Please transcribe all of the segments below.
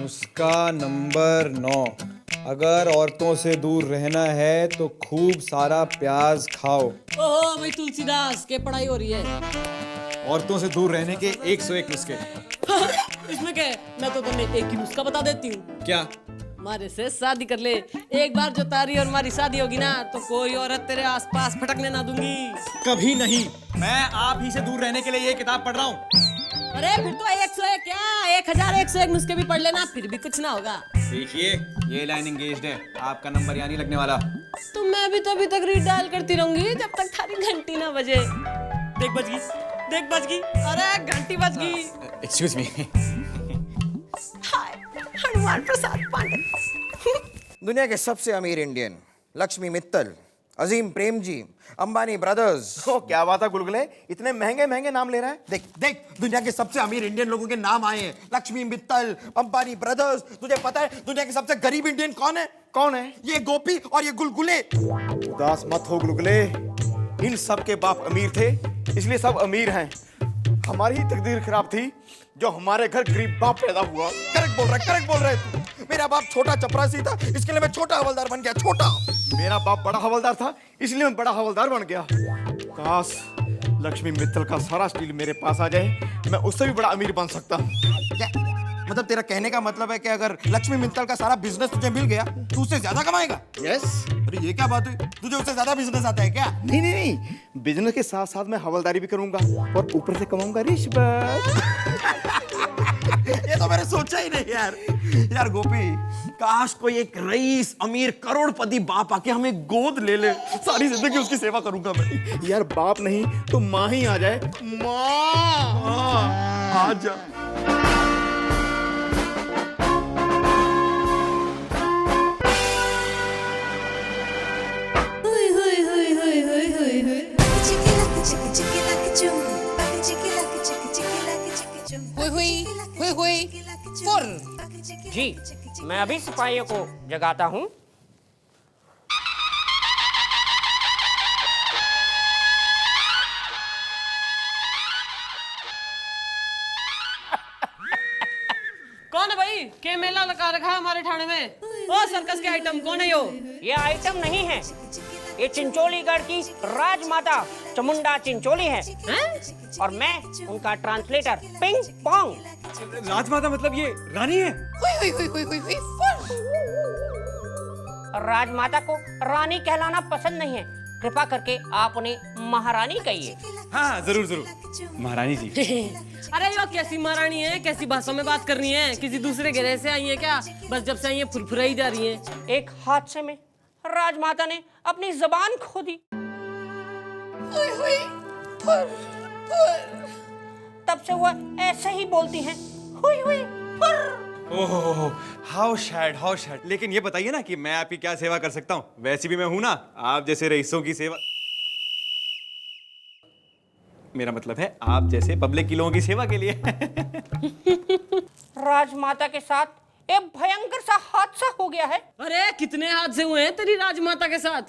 नुस्खा नंबर 9। अगर औरतों से दूर रहना है तो खूब सारा प्याज खाओ। ओहो भाई तुलसीदास के पढ़ाई हो रही है। औरतों से दूर रहने के 101 नुस्खे। इसमें क्या है? मैं तो तुम्हें एक ही नुस्खा बता देती हूँ। क्या? हमारे से शादी कर ले। एक बार जो तारी और हमारी शादी होगी ना तो कोई औरत तेरे आसपास फटकने ना दूंगी। कभी नहीं। मैं आप ही से दूर रहने के लिए ये किताब पढ़ रहा हूँ। अरे फिर तो 101 क्या 1101 नुस्खे भी पढ़ लेना फिर भी कुछ ना होगा। देखिए ये लाइन एंगेज्ड है, आपका नंबर यहाँ नहीं लगने वाला। तो मैं भी तभी तक रीड डायल करती रहूंगी जब तक थारी घंटी ना बजे। देख बज गई, देख बज गई, अरे घंटी बज गई। Excuse me. Hi Hanuman Prasad Pandey. दुनिया के सबसे अमीर Indian Lakshmi Mittal, Azim Premji, Ambani brothers. ओ क्या बात है गुलगुले, इतने महंगे महंगे नाम ले रहा है। देख देख दुनिया के सबसे अमीर इंडियन लोगों के नाम आए हैं। लक्ष्मी मित्तल, अंबानी ब्रदर्स। तुझे पता है दुनिया के सबसे गरीब इंडियन कौन है? कौन है? ये गोपी और ये गुलगुले। उदास मत हो गुलगुले, इन सब के बाप अमीर थे इसलिए सब अमीर हैं। हमारी ही तकदीर खराब थी जो हमारे घर गरीब बाप पैदा हुआ। करेक्ट बोल रहा है तू। मेरा बाप छोटा चपरासी था इसके लिए मैं छोटा हवलदार बन गया। छोटा। मेरा बाप बड़ा हवलदार था इसलिए मैं बड़ा हवलदार बन गया। काश लक्ष्मी मित्तल का सारा स्टील मेरे पास आ जाए, मैं उससे भी बड़ा अमीर बन सकता हूँ। क्या मतलब तेरा कहने का मतलब है कि अगर लक्ष्मी मित्तल का सारा बिजनेस तुझे मिल गया तू उससे ज्यादा कमाएगा? यस। अरे ये क्या बात हुई? तुझे उससे ज्यादा बिजनेस आता है क्या? नहीं, बिजनेस के साथ साथ मैं हवलदारी भी करूंगा और ऊपर से कमाऊंगा रिश्वत। ये तो मैंने सोचा ही नहीं यार। यार गोपी, काश कोई एक रईस अमीर करोड़पति बाप आके हमें गोद ले ले, सारी जिंदगी उसकी सेवा करूंगा मैं। यार बाप नहीं तो माँ ही आ जाए। माँ आ जा। फुर। जी मैं अभी सिपाहियों को जगाता हूँ। कौन है भाई? के मेला लगा रखा है हमारे थाने में? ओ सर्कस के आइटम कौन है यो? ये आइटम नहीं है, ये चिंचोलीगढ़ की राजमाता चामुंडा चिंचोली है। और मैं उनका ट्रांसलेटर पिंग पोंग। राजमाता मतलब ये रानी है? राजमाता को रानी कहलाना पसंद नहीं है, कृपा करके आप उन्हें महारानी कहिए। हाँ जरूर जरूर महारानी जी। अरे यो कैसी महारानी है? कैसी भाषा में बात करनी है? किसी दूसरे ग्रह से आई है क्या? बस जब से आई है फुरफुराई जा रही है। एक हादसे में राजमाता ने अपनी जबान खो दी। तब से वह ऐसे ही बोलती हैं। हुई हुई फुर। Oh how sad. लेकिन ये बताइए ना कि मैं आपकी क्या सेवा कर सकता हूँ? वैसे भी मैं हूं ना आप जैसे रईसों की सेवा। मेरा मतलब है आप जैसे पब्लिक के लोगों की सेवा के लिए। राजमाता के साथ एक भयंकर सा हादसा हो गया है। अरे कितने हादसे हुए हैं तेरी राजमाता के साथ?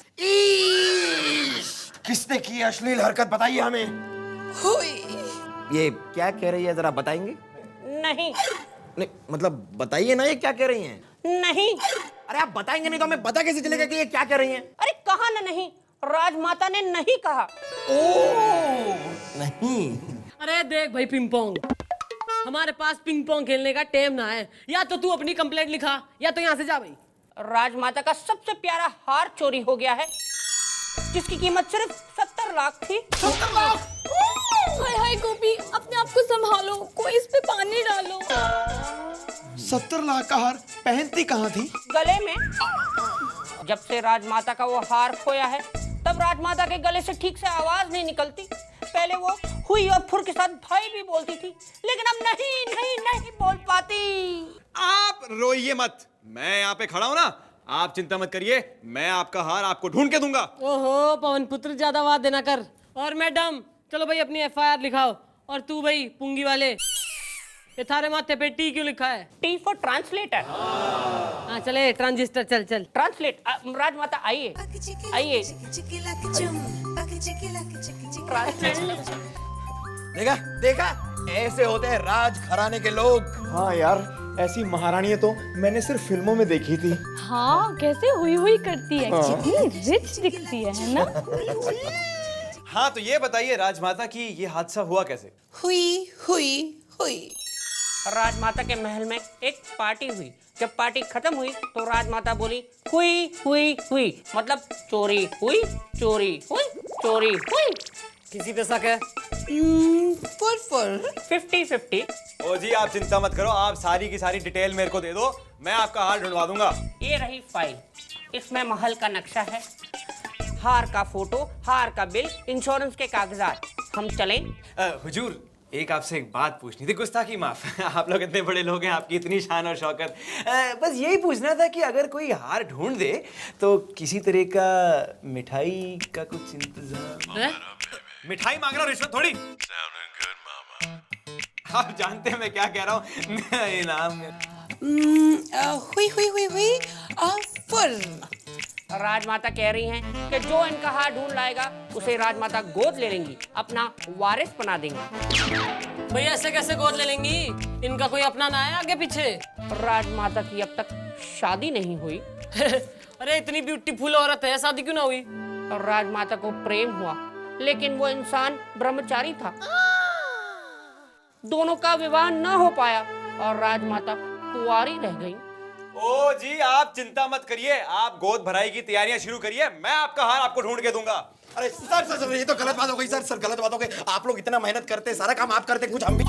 किसने की अश्लील हरकत बताइए हमें। ये क्या कह रही है जरा बताएंगे? नहीं नहीं मतलब बताइए ना ये क्या कह रही हैं? नहीं। अरे आप बताएंगे नहीं तो हमें पता कैसे चलेगा कि ये क्या कह रही हैं? अरे कहा ना नहीं, राजमाता ने नहीं कहा। नहीं। अरे देख भाई पिंग पोंग, हमारे पास पिंग पोंग खेलने का टाइम ना है। या तो तू अपनी कंप्लेंट लिखा या तो यहाँ से जा भाई। राजमाता का सबसे प्यारा हार चोरी हो गया है जिसकी कीमत सिर्फ 70 लाख थी। 70 लाख? हाय हाय गोपी, अपने आप को संभालो, कोई इस पे पानी डालो। 70 लाख का हार पहनती कहाँ थी? गले में। जब से राजमाता का वो हार खोया है तब राजमाता के गले से ठीक से आवाज नहीं निकलती। पहले वो हुई और फुर के साथ भाई भी बोलती थी, लेकिन अब नहीं बोल पाती। आप रोइए मत, मैं यहाँ पे खड़ा हूँ ना, आप चिंता मत करिए, मैं आपका हार आपको ढूंढ के दूंगा। ओहो पवन पुत्र ज्यादा बात देना कर। और मैडम चलो भाई अपनी FIR लिखाओ। और तू भाई पुंगी वाले, ये थारे माथे पे टी क्यों लिखा है? T for translator. हाँ चले ट्रांजिस्टर चल। ट्रांसलेट। राजमाता आइए। देखा ऐसे होते हैं राज घराने के लोग। हाँ यार, ऐसी महारानियां तो मैंने सिर्फ फिल्मों में देखी थी। हाँ, कैसे हुई हुई करती है, कितनी रिच दिखती है ना? हाँ तो ये बताइए राजमाता की ये हादसा हुआ कैसे? हुई हुई हुई। राजमाता के महल में एक पार्टी हुई। जब पार्टी खत्म हुई तो राजमाता बोली हुई हुई हुई, मतलब चोरी हुई चोरी हुई चोरी हुई। किसी पे शक है? फुर 50-50। ओ जी आप चिंता मत करो, आप सारी की सारी डिटेल मेरे को दे दो, मैं आपका हार ढूंढवा दूंगा। ये रही फाइल, इसमें महल का नक्शा है, हार का फोटो, हार का बिल, इंश्योरेंस के कागजात। हम चलें? हुजूर एक आपसे एक बात पूछनी थी, गुस्ताखी माफ। आप लोग इतने बड़े लोग हैं, आपकी इतनी शान और शौकत, बस यही पूछना था कि अगर कोई हार ढूंढ दे तो किसी तरह का मिठाई का कुछ इंतजाम। मिठाई मांग रहा हूँ, रिश्वत थोड़ी। आप जानते हैं मैं क्या कह रहा हूँ। इनाम हुई हुई हुई हुई फुर। राजमाता कह रही हैं कि जो इनका हार ढूंढ लाएगा उसे राजमाता गोद ले लेंगी, अपना वारिस बना देंगी। भैया ऐसे कैसे गोद ले लेंगी? इनका कोई अपना ना है आगे पीछे? राजमाता की अब तक शादी नहीं हुई। अरे इतनी ब्यूटीफुल औरत है, शादी क्यों ना हुई? राजमाता को प्रेम हुआ, लेकिन वो इंसान ब्रह्मचारी था। दोनों का विवाह न हो पाया और राजमाता कुंवारी रह गई। ओ जी आप चिंता मत करिए, आप गोद भराई की तैयारियां शुरू करिए, मैं आपका हार आपको ढूंढ के दूंगा। अरे सर ये तो गलत बात हो गई सर गलत बात हो गई। आप लोग इतना मेहनत करते, सारा काम आप करते, कुछ हम भी।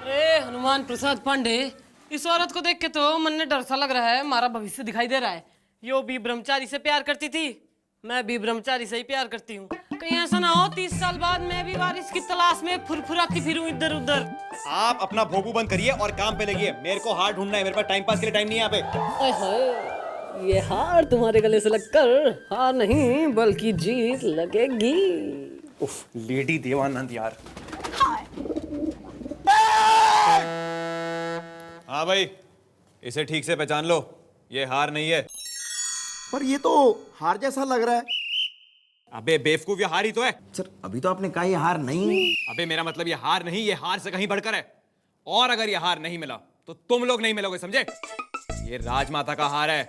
अरे हनुमान प्रसाद पांडे, इस औरत को देख के तो मन में डर सा लग रहा है, हमारा भविष्य दिखाई दे रहा है। यो भी ब्रह्मचारी से प्यार करती थी, मैं भी ब्रह्मचारी से ही प्यार करती हूँ। कहीं ऐसा ना हो 30 साल बाद मैं भी वारिस की तलाश में फुरफुराती फिरूं इधर उधर। आप अपना भोंपू बंद करिए और काम पे लगिए, मेरे को हार ढूंढना है, मेरे पास टाइम पास के लिए टाइम नहीं है यहाँ पे। ओए होए, ये हार तुम्हारे गले से लगकर हार नहीं बल्कि जीत लगेगी। उफ, लेडी देवानंद यार। हाँ भाई, इसे ठीक से पहचान लो, ये हार नहीं है। पर ये तो हार जैसा लग रहा है। अबे बेवकूफ, ये हार ही तो है। सर अभी तो आपने कहा ये हार नहीं। अबे मेरा मतलब ये हार नहीं, ये हार से कहीं बढ़कर है। और अगर ये हार नहीं मिला तो तुम लोग नहीं मिलोगे, समझे? ये राजमाता का हार है,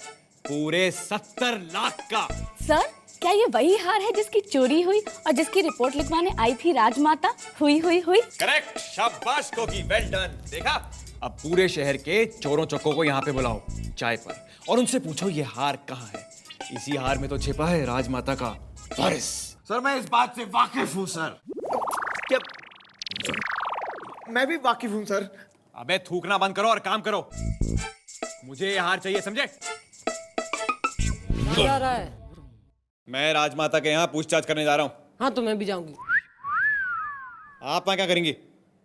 पूरे 70 लाख का। सर, क्या ये वही हार है जिसकी चोरी हुई और जिसकी रिपोर्ट लिखवाने आई थी राजमाता? हुई हुई हुई। करेक्ट, शाबाश कोकी, वेल डन। देखा, अब पूरे शहर के चोरों चक्कों को यहाँ पे बुलाओ चाय पर और उनसे पूछो ये हार कहाँ है। इसी हार में तो छिपा है राजमाता का वारिस। सर मैं इस बात से वाकिफ हूँ सर। क्या मैं भी वाकिफ हूँ सर। अबे थूकना बंद करो और काम करो, मुझे ये हार चाहिए, समझे? क्या रहा है? मैं राजमाता के यहाँ पूछताछ करने जा रहा हूँ। हाँ तो मैं भी जाऊंगी। आप वहाँ क्या करेंगी?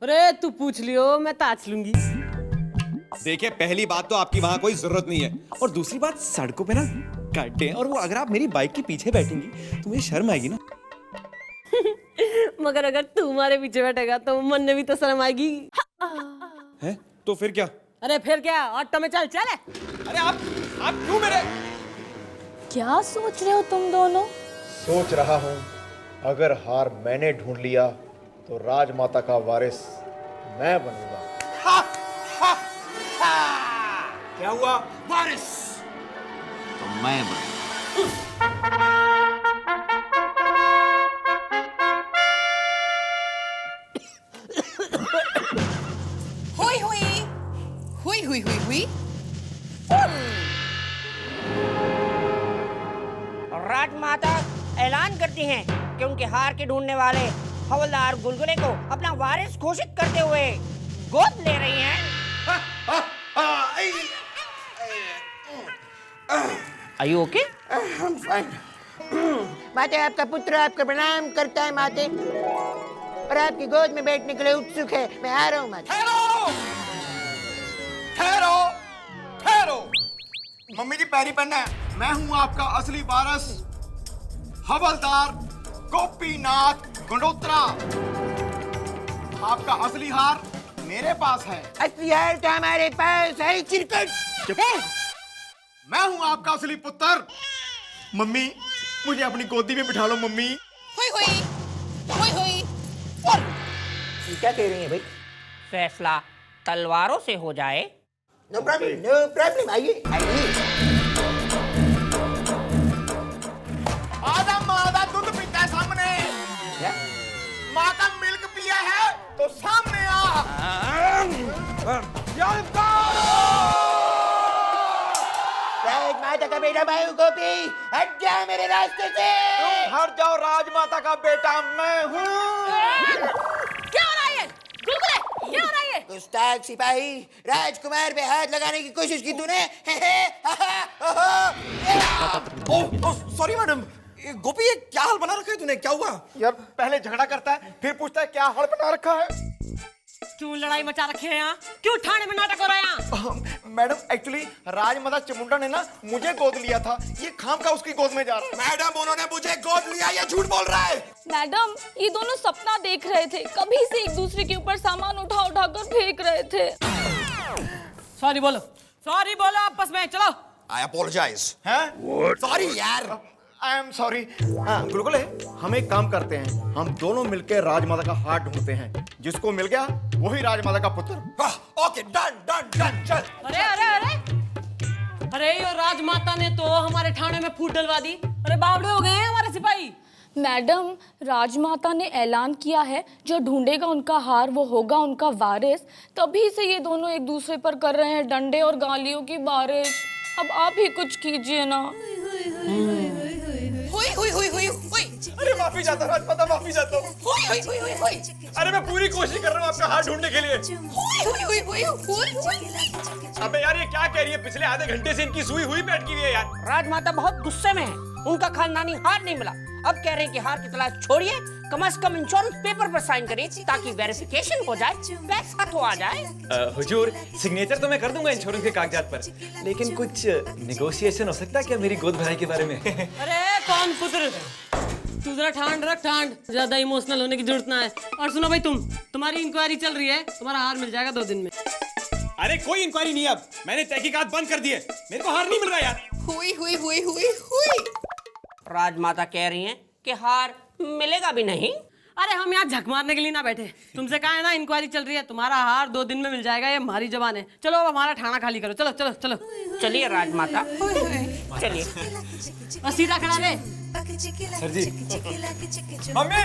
अरे तू पूछ लियो, मैं ताच लूंगी। देखिए, पहली बात तो आपकी वहाँ कोई जरूरत नहीं है, और दूसरी बात सड़कों पे ना काटे हैं, और वो अगर आप मेरी बाइक के पीछे बैठेंगी तो मुझे शर्म आएगी ना। मगर अगर तू हमारे पीछे बैठेगा तो मन में भी तो शर्म आएगी। है तो फिर क्या? अरे फिर क्या, ऑटो में चल चले। अरे आप क्यों मेरे? क्या सोच रहे हो तुम दोनों? सोच रहा हूँ अगर हार मैंने ढूंढ लिया तो राजमाता का वारिस मैं बनूंगा। क्या हुआ? वारिस तो मैं बन। हुई हुई हुई हुई हुई हुई। राजमाता ऐलान करती हैं कि उनके हार के ढूंढने वाले हवलदार गुलगुले को अपना वारिस घोषित करते हुए गोद ले रही हैं। Are you okay? I'm fine. माते आपका पुत्र आपका प्रणाम करता है माते, और आपकी गोद में बैठने के लिए उत्सुक है। मैं आ रहा हूँ माते। ठहरो ठहरो, मम्मी जी पैरी पड़ना है। मैं हूँ आपका असली वारिस हवलदार गोपीनाथ गंडोत्रा। आपका असली हार मेरे पास है। असली हार तो हमारे पास है चिरकट। मैं हूँ आपका असली पुत्र। मम्मी मुझे अपनी गोदी में बिठा लो मम्मी। हुई हुई हुई हुई क्या कह रही हैं भाई? फैसला तलवारों से हो जाए। नो प्रॉब्लम, आइए आइए। आधा मादा दूध पीता है सामने, क्या? माँ का मिल्क पिया है तो सामने आ। राजमाता का बेटा भाई गोपी, हट जा मेरे रास्ते से। हट जाओ, राजमाता का बेटा मैं हूँ। क्या हो रहा है ये? गुलगुले, क्या हो रहा है ये? गुस्ताख सिपाही, राजकुमार पे हाथ लगाने की कोशिश की तूने। सॉरी मैडम, गोपी ये क्या हाल बना रखा है तूने, क्या हुआ? यार पहले झगड़ा करता है फिर पूछता है क्या हाल बना रखा है। क्यों लड़ाई मचा रखे हैं यहाँ? क्यों थाने में नाटक हो रहा है यहाँ? मैडम एक्चुअली राजमाता चामुंडा ने ना मुझे गोद लिया था, ये खाम का उसकी गोद में जा रहा है। मैडम उन्होंने मुझे गोद लिया, ये झूठ बोल रहा है। मैडम, ये दोनों सपना देख रहे थे, कभी से एक दूसरे के ऊपर सामान उठा उठा कर फेंक रहे थे। सॉरी बोलो आपस में, चलो। आई अपोलोजाइज। हैं? सॉरी यार। I am sorry. गुलगुले, हम एक काम करते हैं, हम दोनों मिलकर राजमाता का हाथ ढूंढते हैं, जिसको मिल गया वही राजमाता का पुत्र। ओके डन डन डन, चल। अरे ये राजमाता ने तो हमारे थाने में फूट डलवा दी। अरे बावड़े हो गए हैं हमारे सिपाही। मैडम, राजमाता ने ऐलान किया है जो ढूंढेगा उनका हार वो होगा उनका वारिस। तभी से ये दोनों एक दूसरे पर कर रहे हैं डंडे और गालियों की बारिश। अब आप ही कुछ कीजिए ना। अरे माफी चाहता हूँ राजमाता, माफी चाहता हूँ। अरे मैं पूरी कोशिश कर रहा हूँ आपका हाथ ढूंढने के लिए। अबे यार ये क्या कह रही है? पिछले आधे घंटे से इनकी सुई हुई बैठ की हुई है यार। राजमाता बहुत गुस्से में है, उनका खानदानी हार नहीं मिला। अब कह रहे हैं कि हार की तलाश छोड़िए, कम से कम इंश्योरेंस पेपर पर साइन करिए ताकि वेरिफिकेशन हो जाए, पैसा तो आ जाए। हुजूर, सिग्नेचर तो मैं कर दूंगा इंश्योरेंस के कागजात पर, लेकिन कुछ निगोशिएशन हो सकता है क्या मेरी गोद भराई के बारे में? अरे कौन पुत्र, तू जरा ठांड रख, ठांड, ज्यादा इमोशनल होने की जरूरत ना है। और सुनो भाई, तुम्हारी इंक्वायरी चल रही है, तुम्हारा हार मिल जाएगा 2 दिन में। अरे कोई इंक्वायरी नहीं, अब मैंने तहकीकात बंद कर दी है, मेरे को हार नहीं मिल रहा यार। हुई। राजमाता कह रही हैं कि हार मिलेगा भी नहीं। अरे हम यहाँ झक मारने के लिए ना बैठे, तुमसे कहा है ना इंक्वायरी चल रही है, तुम्हारा हार 2 दिन में मिल जाएगा, ये हमारी जबान है। चलो अब हमारा ठाणा खाली करो, चलो चलो चलो। चलिए राजमाता, चलिए। और सीधा खड़ा रहे। सर जी। मम्मी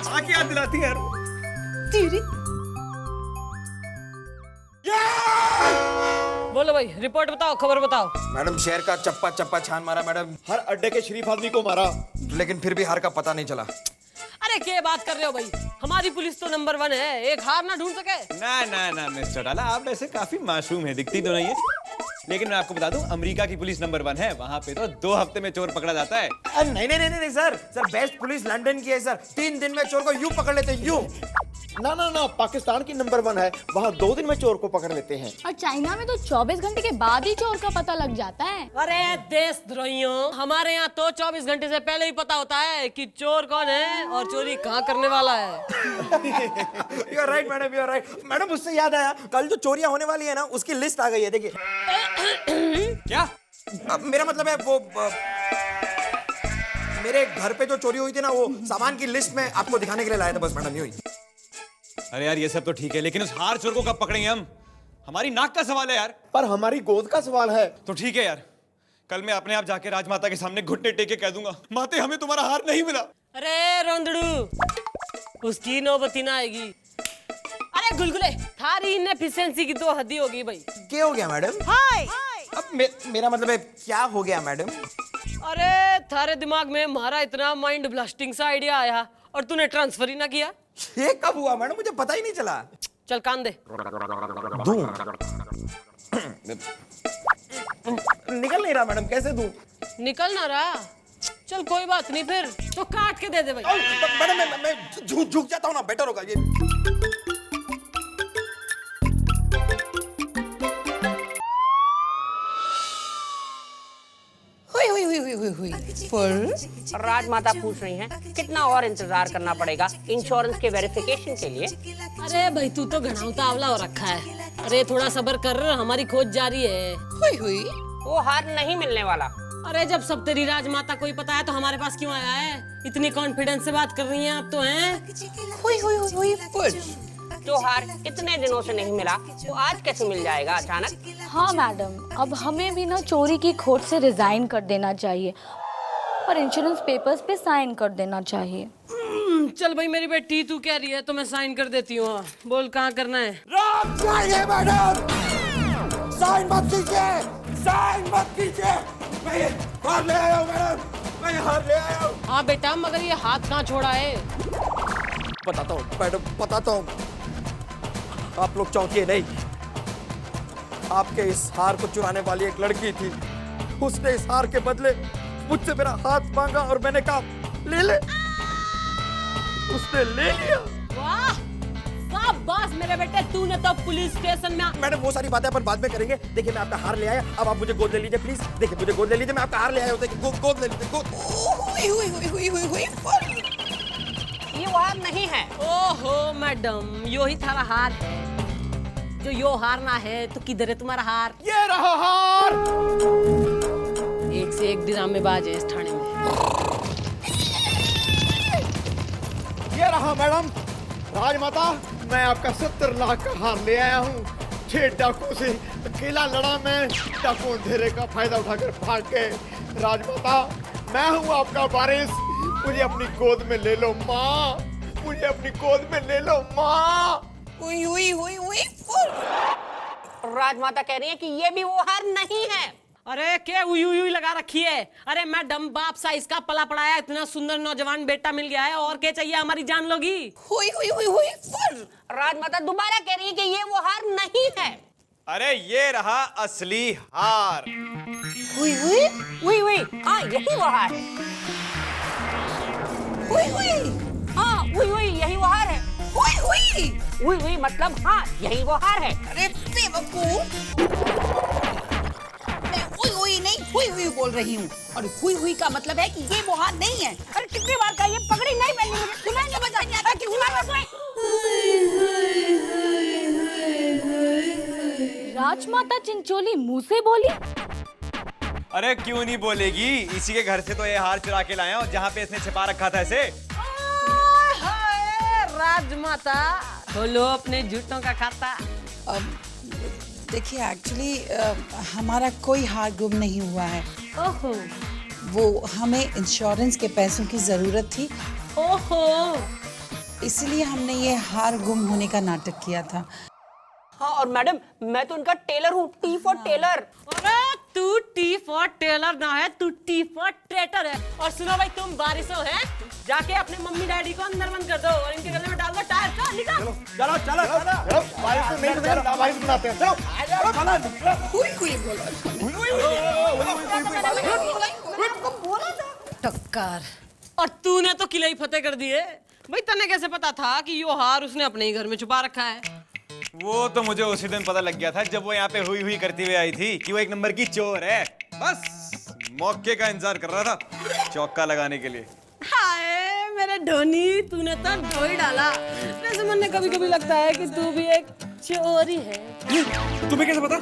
आके याद दिलाती है यार। बोलो भाई, रिपोर्ट बताओ, खबर बताओ। मैडम शहर का चप्पा चप्पा छान मारा मैडम, हर अड्डे के शरीफ आदमी को मारा, लेकिन फिर भी हार का पता नहीं चला। अरे क्या बात कर रहे हो भाई, हमारी पुलिस तो नंबर 1 है, एक हार ना ढूंढ सके। ना ना ना मिस्टर डाला, आप वैसे काफी मासूम है, दिखती तो नहीं है, लेकिन मैं आपको बता दूं अमेरिका की पुलिस नंबर 1 है, वहाँ पे तो 2 हफ्ते में चोर पकड़ा जाता है। नहीं सर, बेस्ट पुलिस लंदन की है सर, 3 दिन में चोर को यूं पकड़ लेते हैं, यूं। ना ना ना, पाकिस्तान की नंबर 1 है, वहाँ 2 दिन में चोर को पकड़ लेते हैं। और चाइना में तो 24 घंटे के बाद ही चोर का पता लग जाता है। अरे देशद्रोहियों, हमारे यहाँ तो 24 घंटे से पहले ही पता होता है कि चोर कौन है और चोरी कहाँ करने वाला है। You are right madam, you are right. Madam उससे याद आया, कल जो चोरियां होने वाली है ना, उसकी लिस्ट आ गई है, देखिए। क्या? मेरा मतलब है वो मेरे घर पे जो चोरी हुई थी ना, वो सामान की लिस्ट में आपको दिखाने के लिए लाया था बस मैडम, यूं ही। अरे यार ये सब तो ठीक है, लेकिन उस हार चोर को कब पकड़ेंगे हम? हमारी नाक का सवाल है यार। पर हमारी गोद का सवाल है। तो ठीक है यार, कल मैं अपने आप जाके राजमाता के सामने घुटने टेके कह दूंगा, माते हमें तुम्हारा हार नहीं मिला। अरे रोंदड़ू, उसकी नौबती ना आएगी। अरे गुलगुले, थारी इनएफिशिएंसी की तो हद ही होगी भाई। क्या हो गया मैडम? हाय। अब मेरा मतलब है क्या हो गया मैडम? अरे थारे दिमाग में हमारा इतना माइंड ब्लास्टिंग सा आइडिया आया और तूने ट्रांसफर ही ना किया। ये कब हुआ मैडम? मुझे पता ही नहीं चला। चल कान दे। निकल नहीं रहा मैडम, कैसे दूं? निकल ना रहा? चल कोई बात नहीं, फिर तो काट के दे दे भाई। मैडम मैं झुक जाता हूँ ना, बेटर होगा ये। राजमाता पूछ रही हैं कितना और इंतजार करना पड़ेगा इंश्योरेंस के वेरिफिकेशन के लिए। अरे भाई तू तो घना उतावला हो रखा है। अरे थोड़ा सब्र कर, हमारी खोज जारी है। वो हार नहीं मिलने वाला। अरे जब सब तेरी राजमाता को ही पता है तो हमारे पास क्यों आया है? इतनी कॉन्फिडेंस से बात कर रही हैं आप तो हैं? जो हार इतने दिनों से नहीं मिला वो आज कैसे मिल जाएगा अचानक? हाँ मैडम, अब हमें भी ना चोरी की खोट से रिजाइन कर देना चाहिए और इंश्योरेंस पेपर्स पे साइन कर देना चाहिए। चल भाई मेरी बेटी, तू कह रही है तो मैं साइन कर देती हूँ। बोल कहाँ करना है? राम चाहिए मैडम, साइन मत कीजिए, साइन मत कीजिए। मैं ये हार ले आया हूँ मैडम, मैं ये हार ले आया हूँ। हाँ बेटा, मगर ये हाथ कहाँ छोड़ा है? बताता हूँ मैडम, बताता हूँ। आप लोग चौंकिए नहीं। आपके इस हार को चुराने वाली एक लड़की थी। उसने इस हार के बदले मुझसे मेरा हाथ मांगा और मैंने कहा ले ले। उसने ले लिया। वाह, शाबाश मेरे बेटे, तूने तो पुलिस स्टेशन में मैडम वो सारी बातें अपन बाद में करेंगे। देखिए मैं आपका हार ले आया, अब आप मुझे गोद ले लीजिए प्लीज। देखिए मुझे गोद ले लीजिए, मैं आपका हार ले आया हूँ। देखिए गोद ले लीजिए, गोद। ये वो हार नहीं है। ओहो मैडम, यो ही थारा हार है। जो यो हार ना है तो किधर है तुम्हारा हार? ये रहा हार। एक से एक ड्रामेबाज है इस थाने में। ये रहा मैडम। राजमाता, मैं आपका 70 लाख का हार ले आया हूँ। 6 डाकुओं से अकेला लड़ा मैं। डाकुओं अंधेरे का फायदा उठाकर भाग गए। राजमाता, मैं हूँ आपका वारिस। मुझे अपनी गोद में ले लो माँ, मुझे अपनी गोद में ले लो माँ। राजमाता कह रही है कि ये भी वो हार नहीं है। अरे क्या उई उई उई लगा रखी है? अरे मैडम, बाप साइज का पला पड़ाया इतना सुंदर नौजवान बेटा मिल गया है, और क्या चाहिए? हमारी जान लोगी। राजमाता दोबारा कह रही है कि ये वो हार नहीं है। अरे ये रहा असली हार। हुई, हाँ यही वो हार है। हाँ हुई, यही वो हार है। हुई मतलब हाँ यही वो हार है। अरे बेवकूफ, मैं हुई नहीं हुई बोल रही हूँ, और हुई का मतलब है कि ये वो हार नहीं है। अरे कितनी बार कहा ये पगड़ी नहीं पहननी, मुझे सुनाई नहीं बजा नहीं आता कि राजमाता चिंचोली मुंह से बोली? अरे क्यों नहीं बोलेगी, इसी के घर से तो ये हार चुरा के लाया हूँ जहाँ पे इसने छिपा रखा था इसे। राजमाता, खोलो अपने झूठों का खाता। देखिए एक्चुअली हमारा कोई हार गुम नहीं हुआ है। ओहो, वो हमें इंश्योरेंस के पैसों की जरूरत थी, ओहो, इसलिए हमने ये हार गुम होने का नाटक किया था। हाँ और मैडम, मैं तो उनका टेलर हूँ, टी फॉर टेलर। अरे तू टी फॉर टेलर ना है, तू टी फॉर ट्रेटर है। और सुनो भाई, तुम बारिशों हैं, जाके अपने मम्मी डैडी को अंदर बंद कर दो और इनके गले में डाल दो टायर का। निकाल। चलो चलो चलो, बारिश तो नहीं बनाते, बारिश बनाते हैं। चलो टक्कर। और तूने तो किले ही फतेह कर दिए भाई। तने कैसे पता था कि यो हार उसने अपने ही घर में छुपा रखा है? वो तो मुझे उसी दिन पता लग गया था जब वो यहाँ पे हुई करती हुई आई थी कि वो एक नंबर की चोर है। बस मौके का इंतजार कर रहा था चौका लगाने के लिए। हाय मेरे धोनी, तूने तो धो ही डाला। वैसे मन कभी कभी लगता है कि तू भी एक चोर ही है। तुम्हें कैसे पता?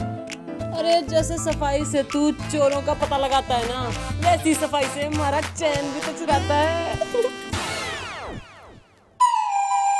अरे जैसे सफाई से तू चोरों का पता लगाता है ना, वैसी सफाई से हमारा चैन भी तो चुराता है।